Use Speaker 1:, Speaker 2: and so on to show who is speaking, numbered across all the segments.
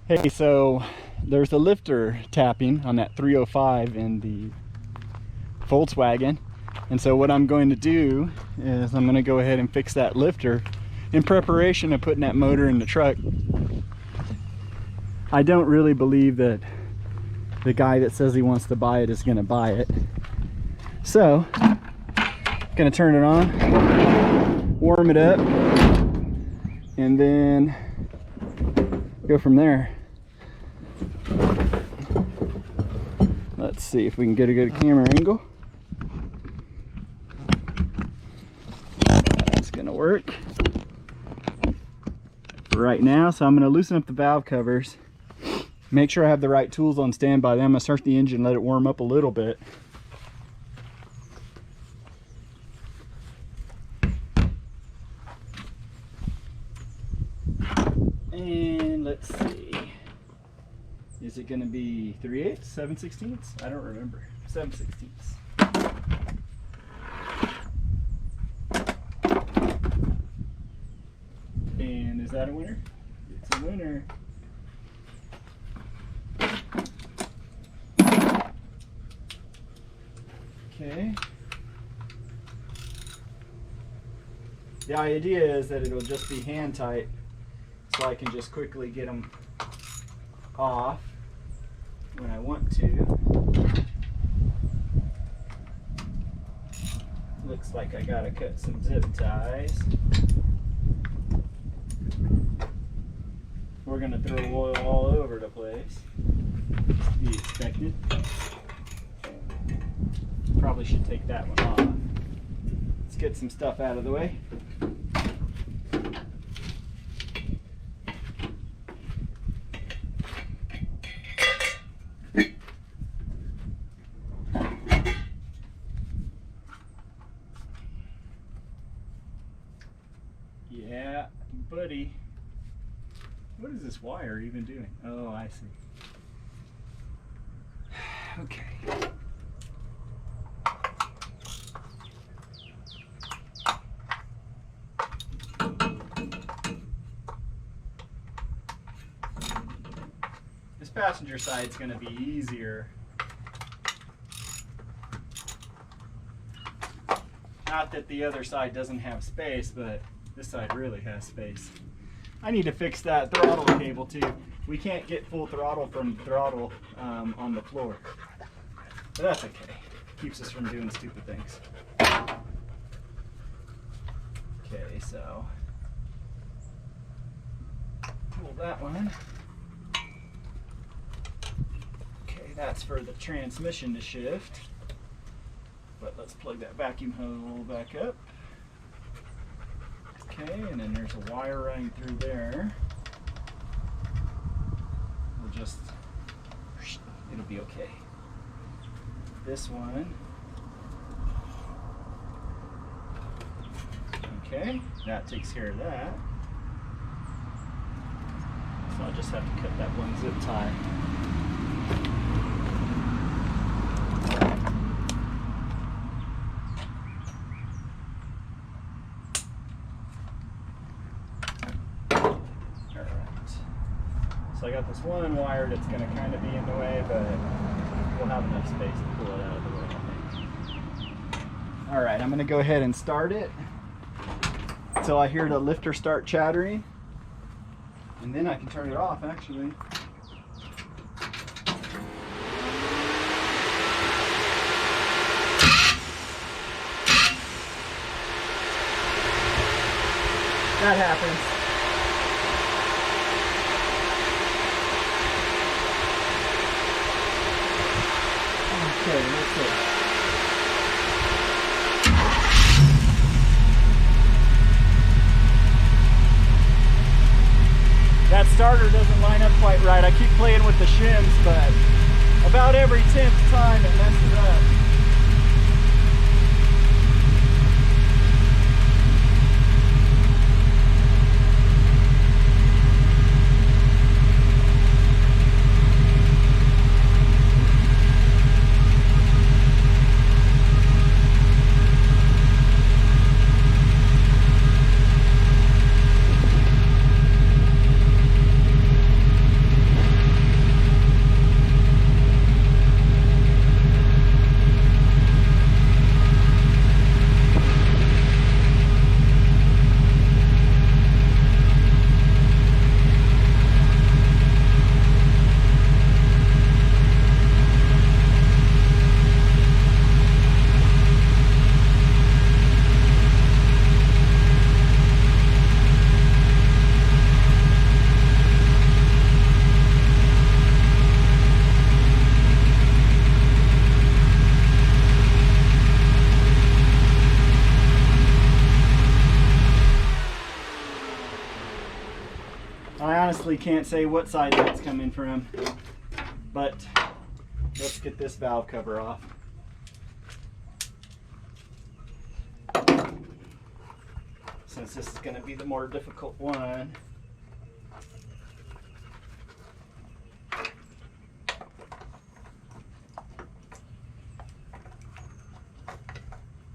Speaker 1: Hey, so there's a lifter tapping on that 305 in the Volkswagen, and so what I'm going to do is I'm going to go ahead and fix that lifter in preparation of putting that motor in the truck. I don't really believe that the guy that says he wants to buy it is going to buy it, so I'm going to turn it on, warm it up, and then go from there. Let's see if we can get a good camera angle. That's gonna work for right now. So I'm gonna loosen up the valve covers, make sure I have the right tools on standby. Then I'm gonna start the engine, let it warm up a little bit. And let's see. Is it going to be 3/8, 7/16? I don't remember. 7/16. And is that a winner? It's a winner. Okay. The idea is that it'll just be hand tight, so I can just quickly get them off when I want to. Looks like I gotta cut some zip ties. We're gonna throw oil all over the place. To be expected. Probably should take that one off. Let's get some stuff out of the way. Yeah, buddy. What is this wire even doing? Oh, I see. Okay. This passenger side's going to be easier. Not that the other side doesn't have space, but this side really has space. I need to fix that throttle cable too. We can't get full throttle from throttle on the floor. But that's okay. Keeps us from doing stupid things. Okay, so pull that one. Okay, that's for the transmission to shift. But let's plug that vacuum hole back up. Okay, and then there's a wire running through there. We'll just, it'll be okay. This one. Okay, that takes care of that. So I'll just have to cut that one zip tie. So I got this one wire that's going to kind of be in the way, but we'll have enough space to pull it out of the way, I think. All right, I'm going to go ahead and start it until I hear the lifter start chattering, and then I can turn it off, actually. That happens. Okay, let's see. That starter doesn't line up quite right. I keep playing with the shims, but about every 10th time it messes up. honestly can't say what side that's coming from, but let's get this valve cover off. Since this is going to be the more difficult one.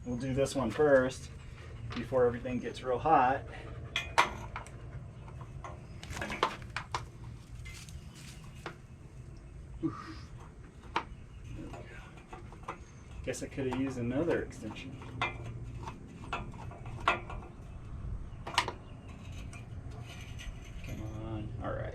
Speaker 1: We'll do this one first before everything gets real hot. Guess I could have used another extension. Come on, all right.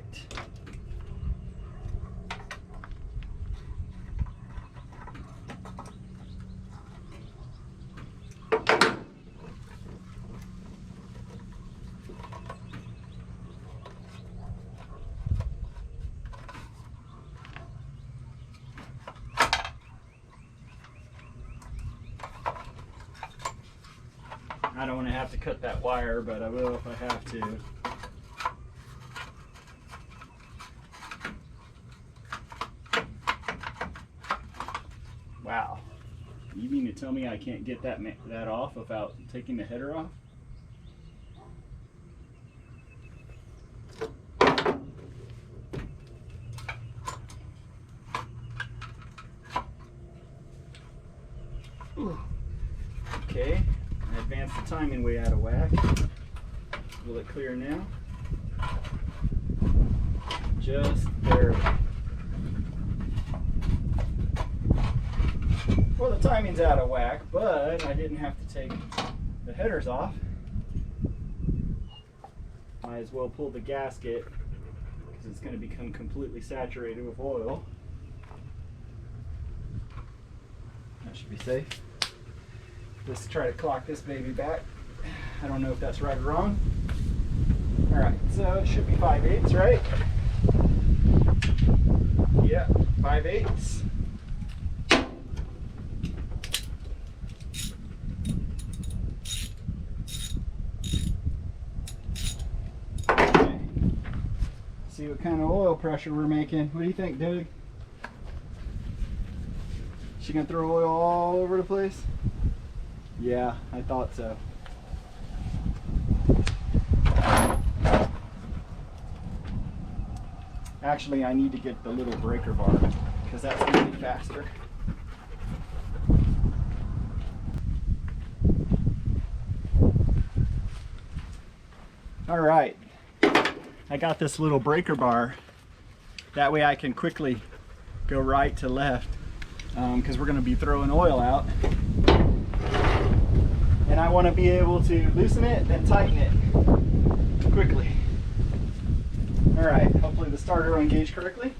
Speaker 1: I don't want to have to cut that wire, but I will if I have to. Wow. You mean to tell me I can't get that off without taking the header off? Ooh. Okay. I advanced the timing way out of whack. Will it clear now? Just barely. Well, the timing's out of whack, but I didn't have to take the headers off. Might as well pull the gasket because it's going to become completely saturated with oil. That should be safe. Let's try to clock this baby back. I don't know if that's right or wrong. All right, so it should be 5/8, right? Yeah, 5/8. Okay. See what kind of oil pressure we're making. What do you think, Doug? She gonna throw oil all over the place? Yeah, I thought so. Actually, I need to get the little breaker bar because that's going to be faster. All right, I got this little breaker bar. That way I can quickly go right to left because we're going to be throwing oil out. And I want to be able to loosen it and tighten it quickly. All right, hopefully the starter will engage correctly.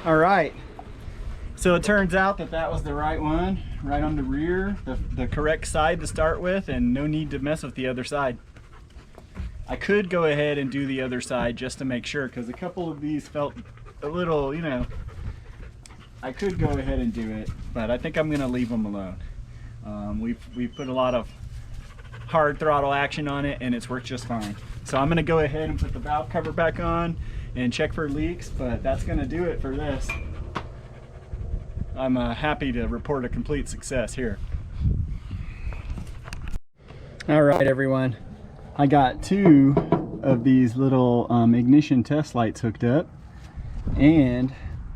Speaker 1: All right, so it turns out that that was the right one, right on the rear, the correct side to start with, and no need to mess with the other side. I could go ahead and do the other side just to make sure, because a couple of these felt a little, you know, I could go ahead and do it, but I think I'm gonna leave them alone. We've put a lot of hard throttle action on it and it's worked just fine. So I'm gonna go ahead and put the valve cover back on and check for leaks, but that's gonna do it for this. I'm happy to report a complete success here. All right, everyone. I got 2 of these little ignition test lights hooked up, and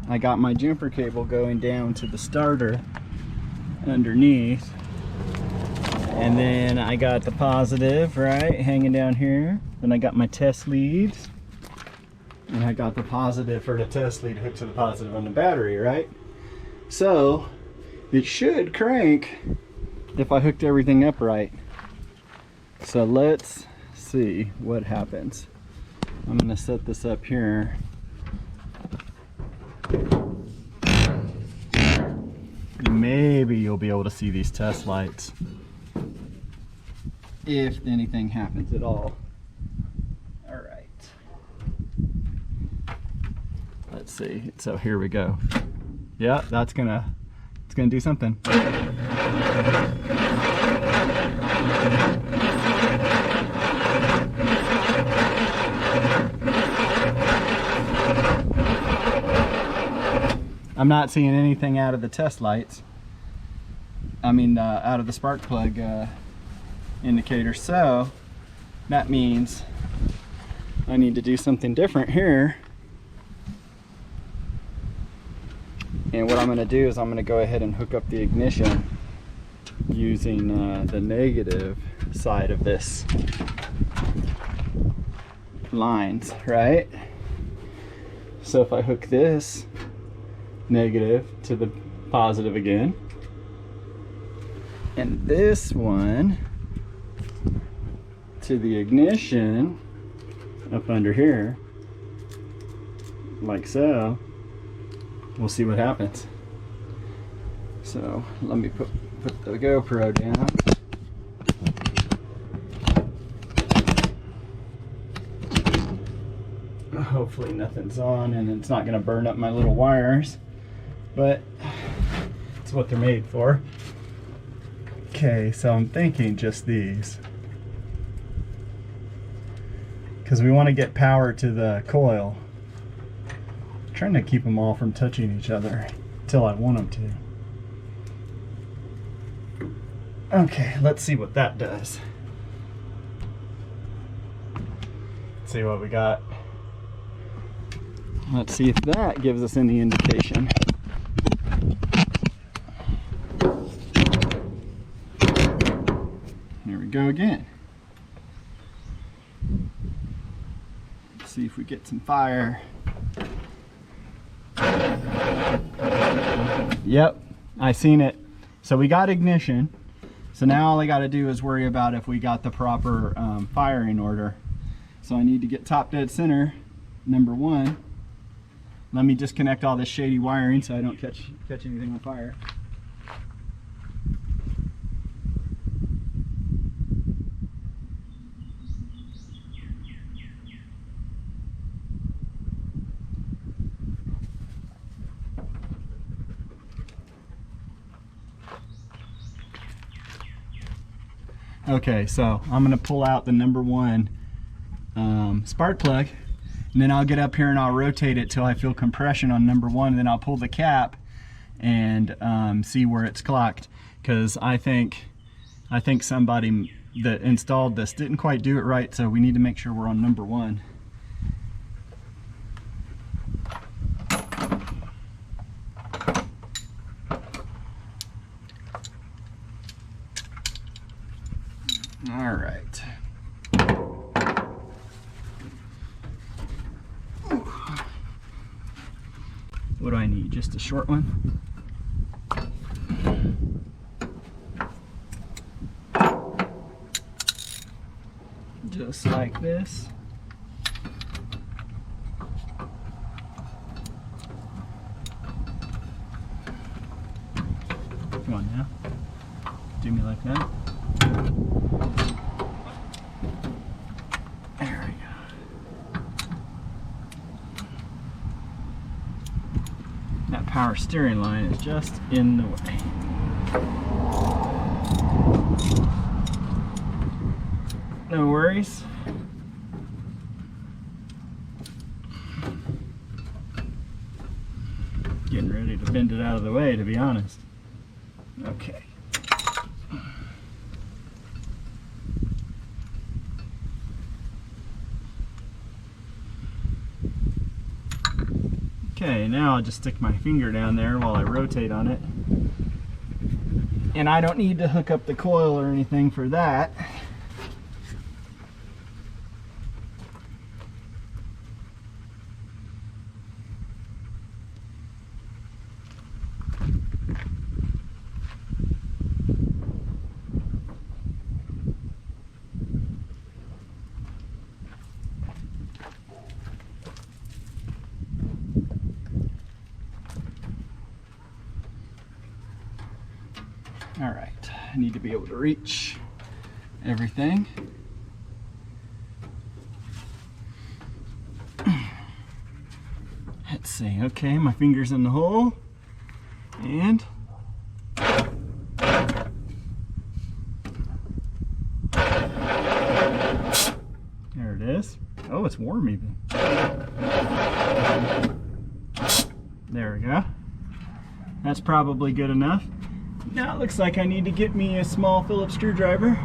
Speaker 1: I got my jumper cable going down to the starter underneath. And then I got the positive, right, hanging down here. Then I got my test leads. And I got the positive for the test lead hooked to the positive on the battery, right? So it should crank if I hooked everything up right. So let's see what happens. I'm gonna set this up here. Maybe you'll be able to see these test lights if anything happens at all. All right. Let's see. So here we go. Yeah, it's gonna do something. I'm not seeing anything out of the test lights. I mean, out of the spark plug indicator. So that means I need to do something different here. And what I'm going to do is I'm going to go ahead and hook up the ignition using the negative side of this lines, right? So if I hook this negative to the positive again, and this one to the ignition up under here, like so, we'll see what happens. So let me put the GoPro down. Hopefully nothing's on and it's not going to burn up my little wires, but it's what they're made for. Okay, so I'm thinking just these, because we want to get power to the coil. I'm trying to keep them all from touching each other until I want them to. Okay, let's see what that does. Let's see what we got. Let's see if that gives us any indication. There we go again. Let's see if we get some fire. Yep, I seen it. So we got ignition. So now all I got to do is worry about if we got the proper firing order. So I need to get top dead center, number 1. Let me disconnect all this shady wiring so I don't catch anything on fire. Okay, so I'm gonna pull out the number 1 spark plug, and then I'll get up here and I'll rotate it till I feel compression on number 1, and then I'll pull the cap and see where it's clocked, because I think somebody that installed this didn't quite do it right, so we need to make sure we're on number 1. All right. What do I need? Just a short one? Just like this. Come on now. Do me like that. There we go. That power steering line is just in the way. No worries. Getting ready to bend it out of the way, to be honest. Okay. Okay, now I'll just stick my finger down there while I rotate on it. And I don't need to hook up the coil or anything for that. All right, I need to be able to reach everything. Let's see, okay, my finger's in the hole, and there it is. Oh, it's warm even. There we go. That's probably good enough. Now it looks like I need to get me a small Phillips screwdriver.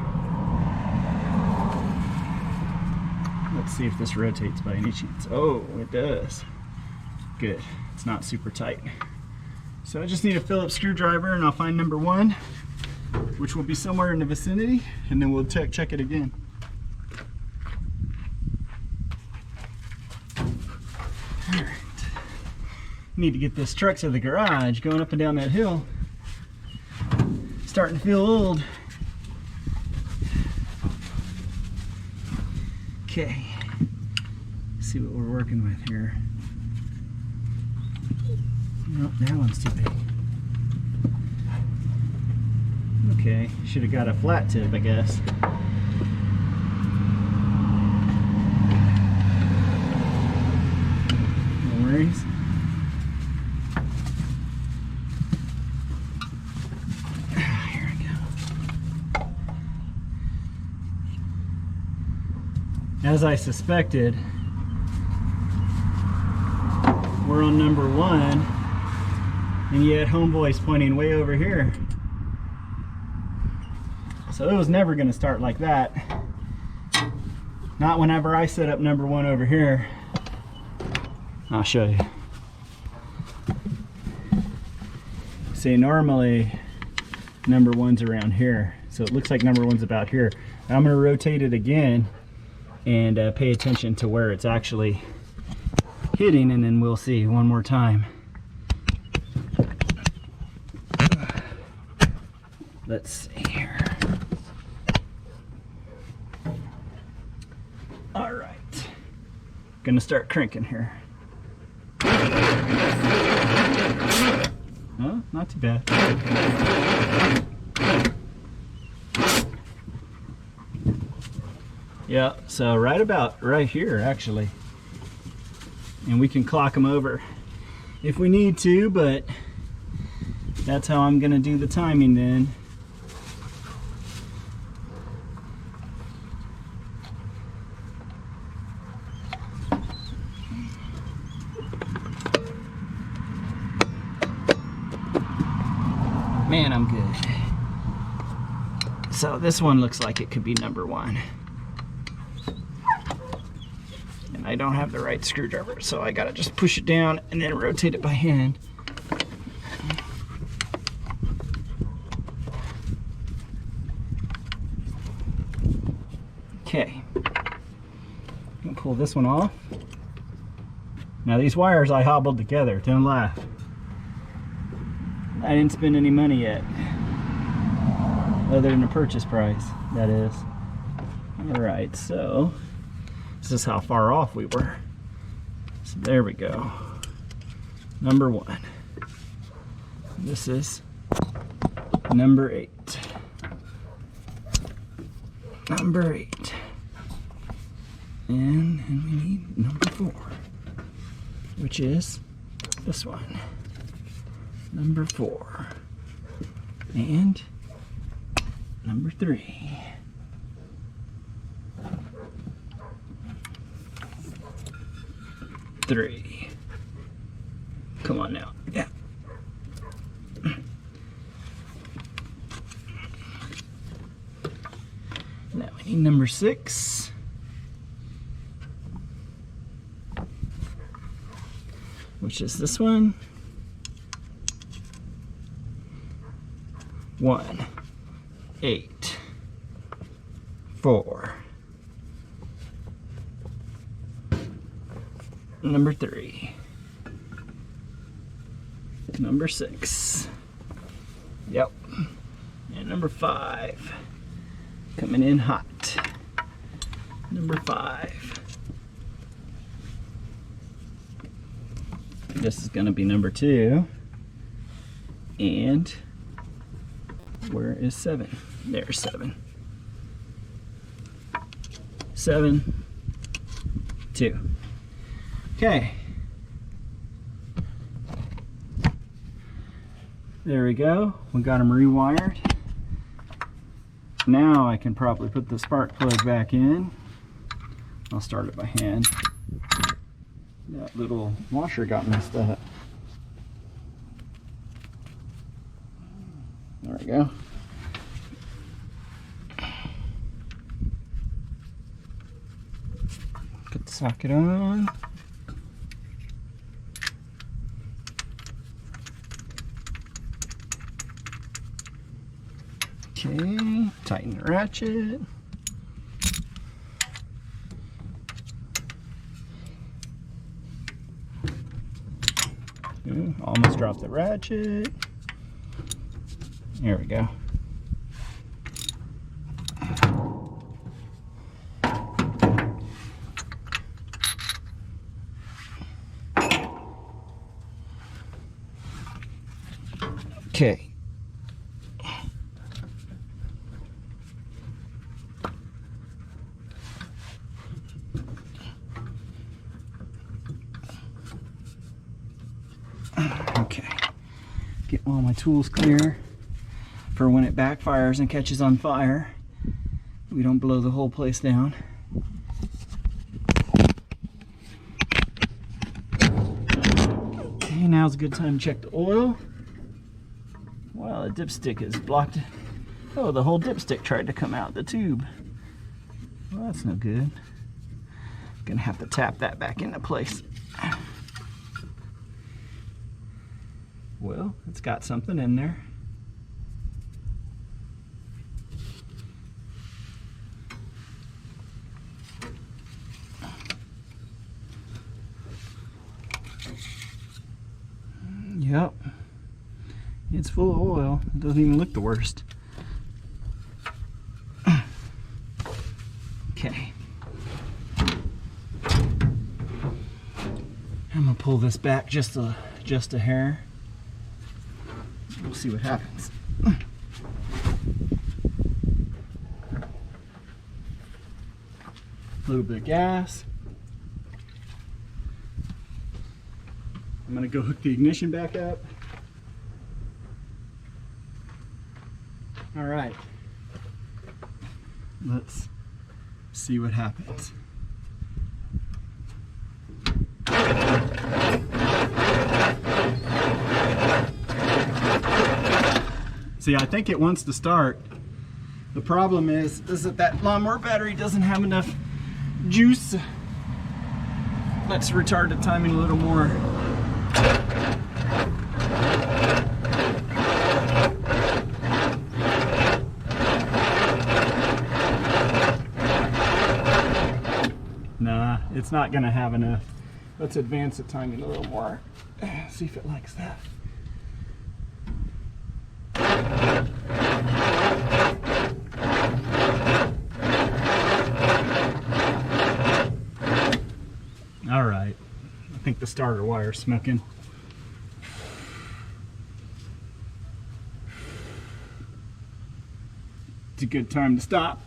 Speaker 1: Let's see if this rotates by any chance. Oh, it does. Good. It's not super tight. So I just need a Phillips screwdriver and I'll find number 1, which will be somewhere in the vicinity, and then we'll check it again. All right. Need to get this truck to the garage. Going up and down that hill, starting to feel old. Okay, let's see what we're working with here. Nope, that one's too big. Okay, should have got a flat tip, I guess. No worries. As I suspected, we're on number 1, and yet homeboy's pointing way over here. So it was never going to start like that. Not whenever I set up number 1 over here. I'll show you. See, normally number 1's around here, so it looks like number 1's about here. I'm going to rotate it again and pay attention to where it's actually hitting, and then we'll see one more time. Let's see here. All right, gonna start cranking here. Oh, not too bad. Yeah, so right about right here actually. And we can clock them over if we need to, but that's how I'm gonna do the timing then. Man, I'm good. So this one looks like it could be number 1. I don't have the right screwdriver, so I gotta just push it down and then rotate it by hand. Okay, I'm gonna pull this one off. Now these wires I hobbled together, don't laugh. I didn't spend any money yet, other than the purchase price, that is. All right, so this is how far off we were. So there we go. Number 1. This is number 8. Number 8. And we need number 4, which is this one. Number 4. And number 3. Come on now. Yeah. Now we need number 6. Which is this one. 1, 8, 4. Number 3. Number 6. Yep. And number 5. Coming in hot. Number 5. This is going to be number 2. And where is 7? There's 7. 7, 2. Okay. There we go. We got them rewired. Now I can probably put the spark plug back in. I'll start it by hand. That little washer got messed up. There we go. Put the socket on. Okay, tighten the ratchet. Ooh, almost dropped the ratchet. There we go. Okay. Okay. Get all my tools clear for when it backfires and catches on fire. We don't blow the whole place down. Okay, now's a good time to check the oil. Wow, the dipstick is blocked. Oh, the whole dipstick tried to come out the tube. Well, that's no good. Gonna have to tap that back into place. Well, it's got something in there. Yep. It's full of oil. It doesn't even look the worst. Okay. I'm gonna pull this back just a hair. We'll see what happens. A little bit of gas. I'm gonna go hook the ignition back up. All right. Let's see what happens. See, I think it wants to start. The problem is that lawnmower battery doesn't have enough juice. Let's retard the timing a little more. Nah, it's not gonna have enough. Let's advance the timing a little more. See if it likes that. All right, I think the starter wire's smoking. It's a good time to stop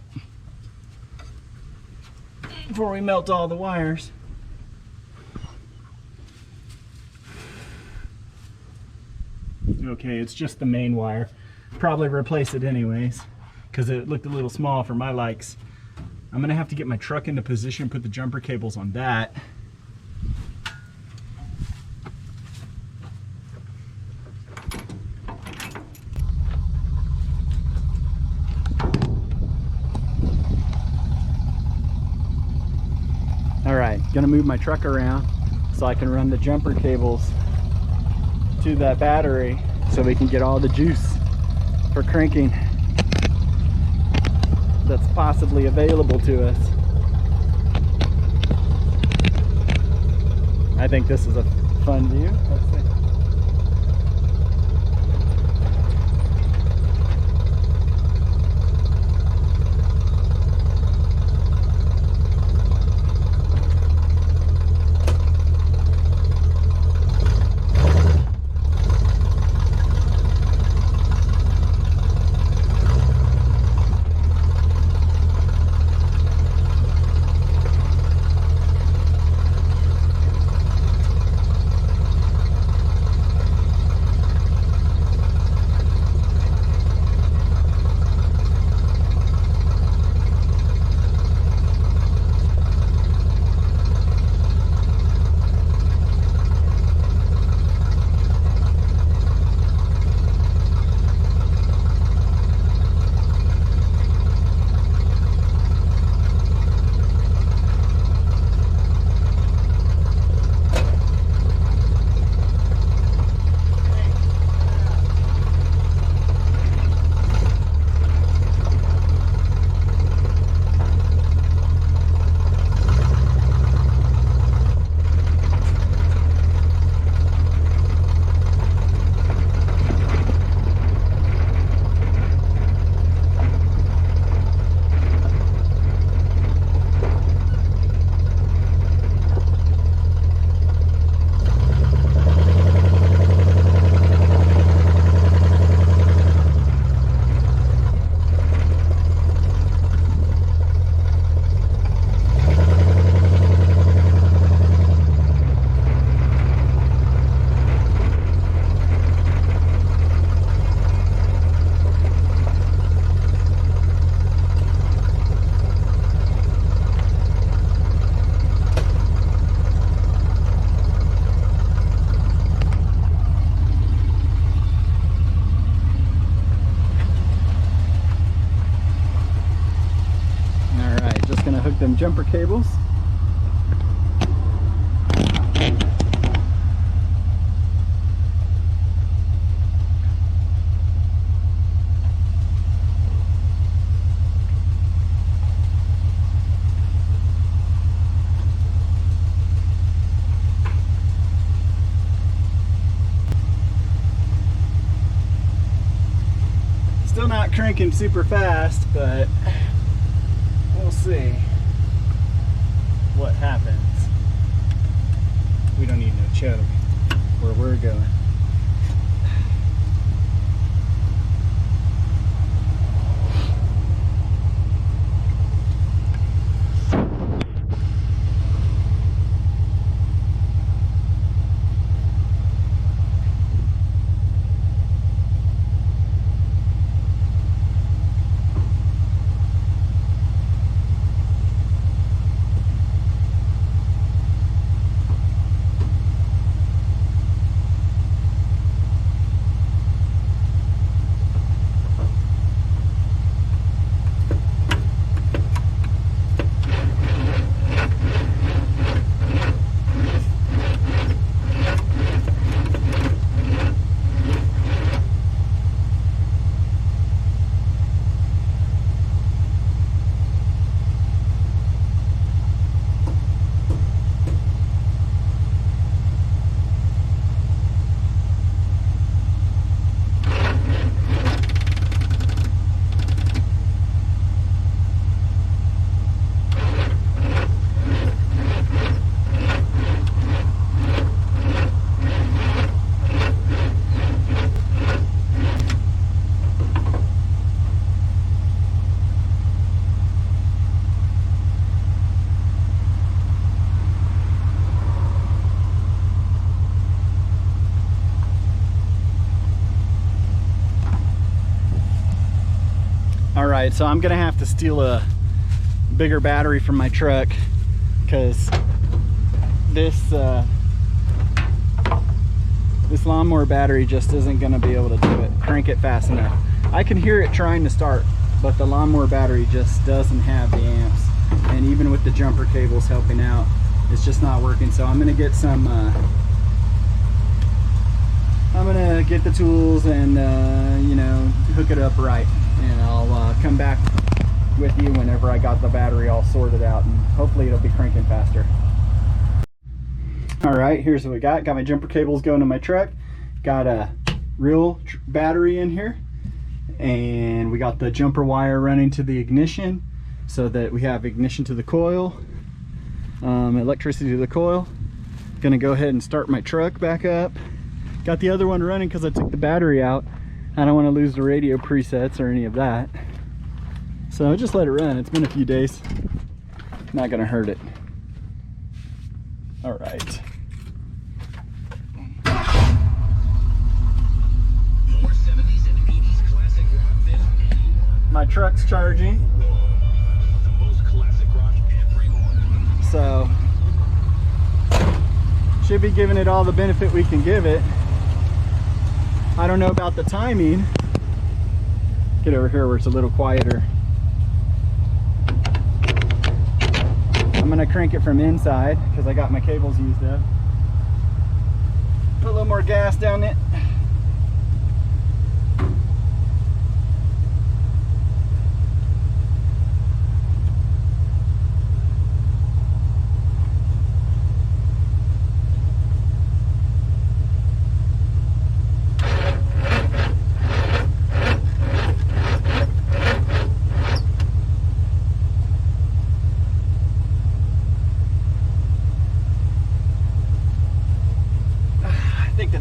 Speaker 1: before we melt all the wires. Okay, it's just the main wire. Probably replace it anyways because it looked a little small for my likes. I'm gonna have to get my truck into position, put the jumper cables on that. All right, gonna move my truck around so I can run the jumper cables to that battery so we can get all the juice for cranking that's possibly available to us. I think this is a fun view. Let's see. Them jumper cables. Still not cranking super fast, but we'll see what happens. We don't need no choke where we're going. right, so I'm gonna have to steal a bigger battery from my truck because this this lawnmower battery just isn't gonna be able to do it, crank it fast enough. I can hear it trying to start, but the lawnmower battery just doesn't have the amps. And even with the jumper cables helping out, it's just not working. So I'm gonna get some, I'm gonna get the tools and, you know, hook it up right. And I'll come back with you whenever I got the battery all sorted out, and hopefully it'll be cranking faster. All right, here's what we got. Got my jumper cables going to my truck. Got a real battery in here. And we got the jumper wire running to the ignition so that we have ignition to the coil, electricity to the coil. Gonna go ahead and start my truck back up. Got the other one running because I took the battery out. I don't want to lose the radio presets or any of that. So just let it run. It's been a few days. Not gonna hurt it. All right. My truck's charging. So should be giving it all the benefit we can give it. I don't know about the timing. Get over here where it's a little quieter. I'm gonna crank it from inside because I got my cables used up. Put a little more gas down it.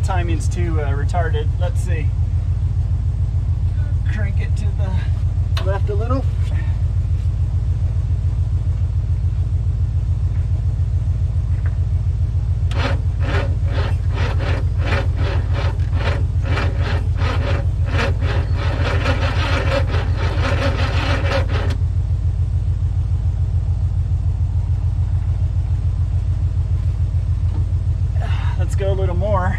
Speaker 1: Timing's too retarded. Let's see. Crank it to the left a little. Let's go a little more.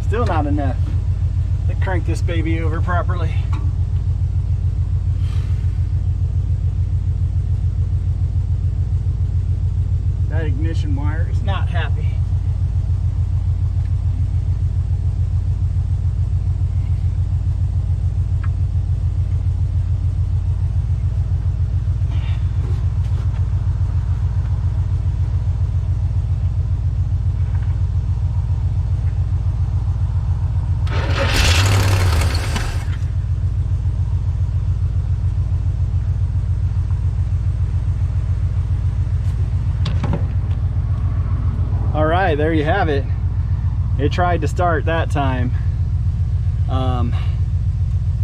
Speaker 1: Still not enough to crank this baby over properly. That ignition wire is not happy. Alright, there you have it. It tried to start that time. I'm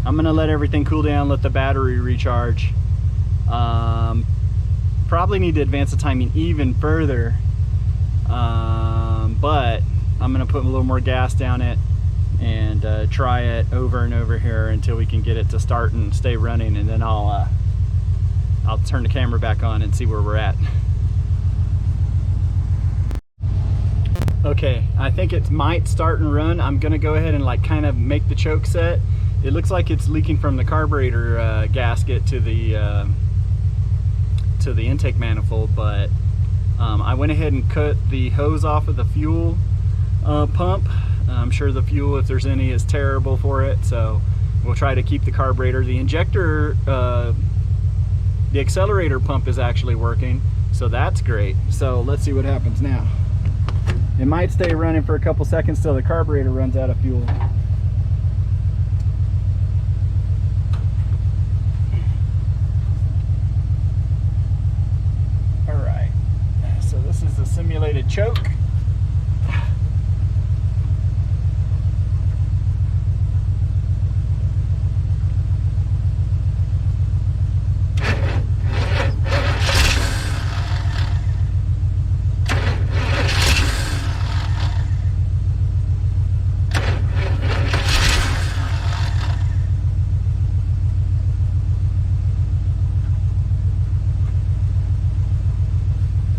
Speaker 1: gonna let everything cool down, let the battery recharge. Probably need to advance the timing even further, but I'm gonna put a little more gas down it and try it over and over here until we can get it to start and stay running, and then I'll turn the camera back on and see where we're at. Okay, I think it might start and run. I'm gonna go ahead and like kind of make the choke set. It looks like it's leaking from the carburetor gasket to the intake manifold, but I went ahead and cut the hose off of the fuel pump I'm sure the fuel, if there's any, is terrible for it, so we'll try to keep the carburetor. The injector, the accelerator pump is actually working, so that's great. So let's see what happens now. It might stay running for a couple seconds till the carburetor runs out of fuel. All right, so this is the simulated choke.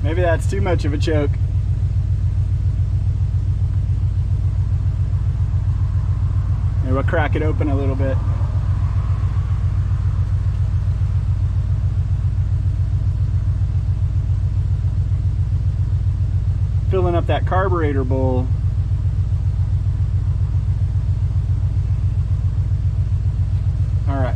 Speaker 1: Maybe that's too much of a choke. Maybe we'll crack it open a little bit. Filling up that carburetor bowl. All right.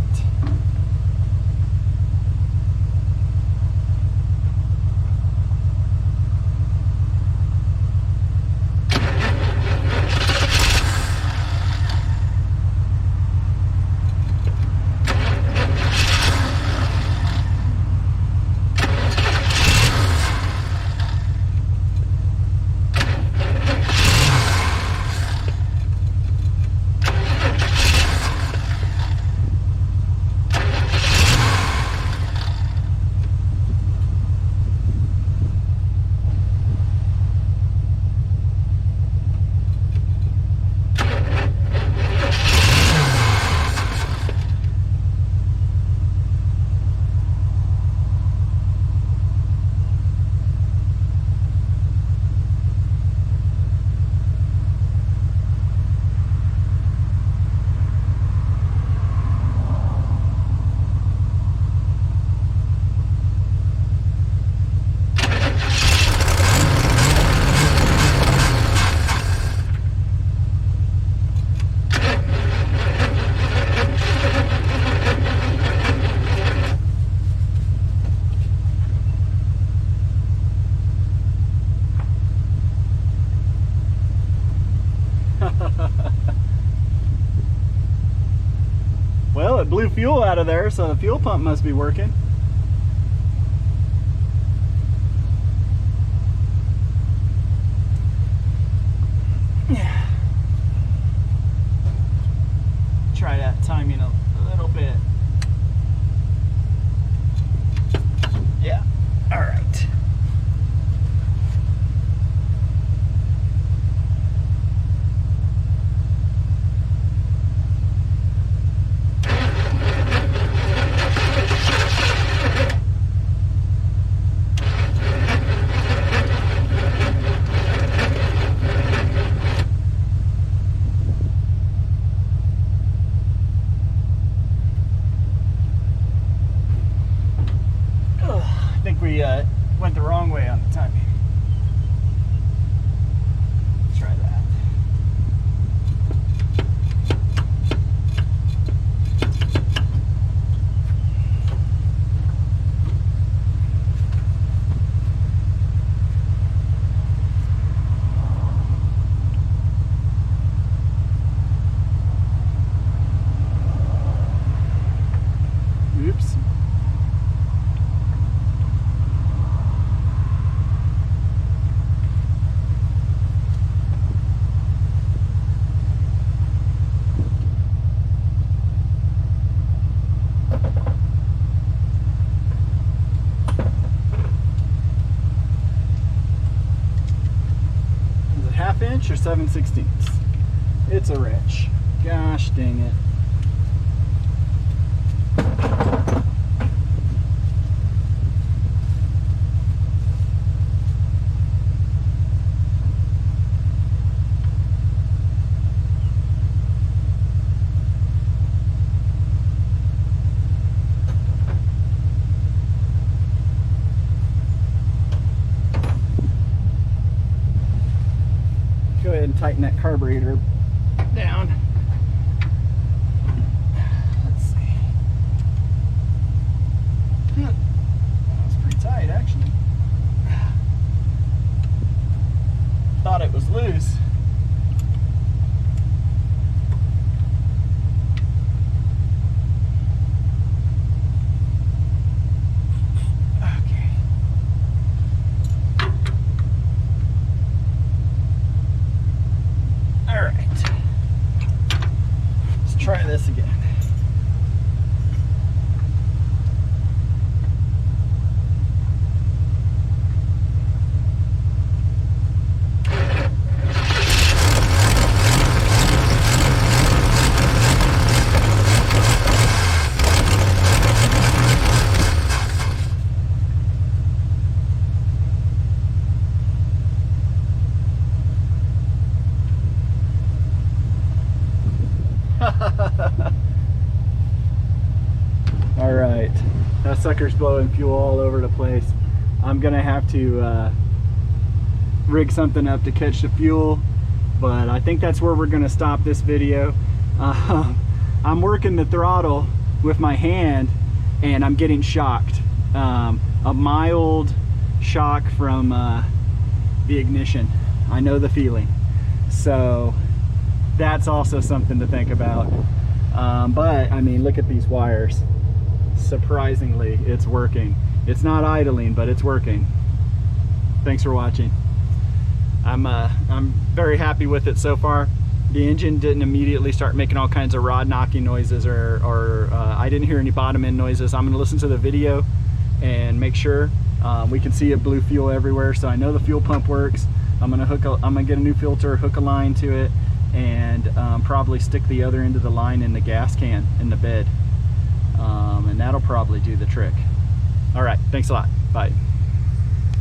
Speaker 1: Well, it blew fuel out of there, so the fuel pump must be working. Yeah. Try that timing a little bit. Yeah. All right. I think we went the wrong way on the timing. Try that. Oops. Is it 1/2 inch or 7/16? It's a wrench. Gosh dang it. Go ahead ahead and tighten that carburetor down. Let's see. That was pretty tight, actually. Thought it was loose. Try this again. All right, that sucker's blowing fuel all over the place. I'm gonna have to rig something up to catch the fuel, but I think that's where we're gonna stop this video. I'm working the throttle with my hand and I'm getting shocked. A mild shock from the ignition. I know the feeling. So that's also something to think about. But I mean, look at these wires. Surprisingly, it's working. It's not idling, but it's working. Thanks for watching. I'm very happy with it so far. The engine didn't immediately start making all kinds of rod knocking noises, or I didn't hear any bottom end noises. I'm going to listen to the video and make sure. We can see it blew fuel everywhere, so I know the fuel pump works. I'm gonna get a new filter, hook a line to it, and probably stick the other end of the line in the gas can in the bed, and that'll probably do the trick. All right, thanks a lot. Bye.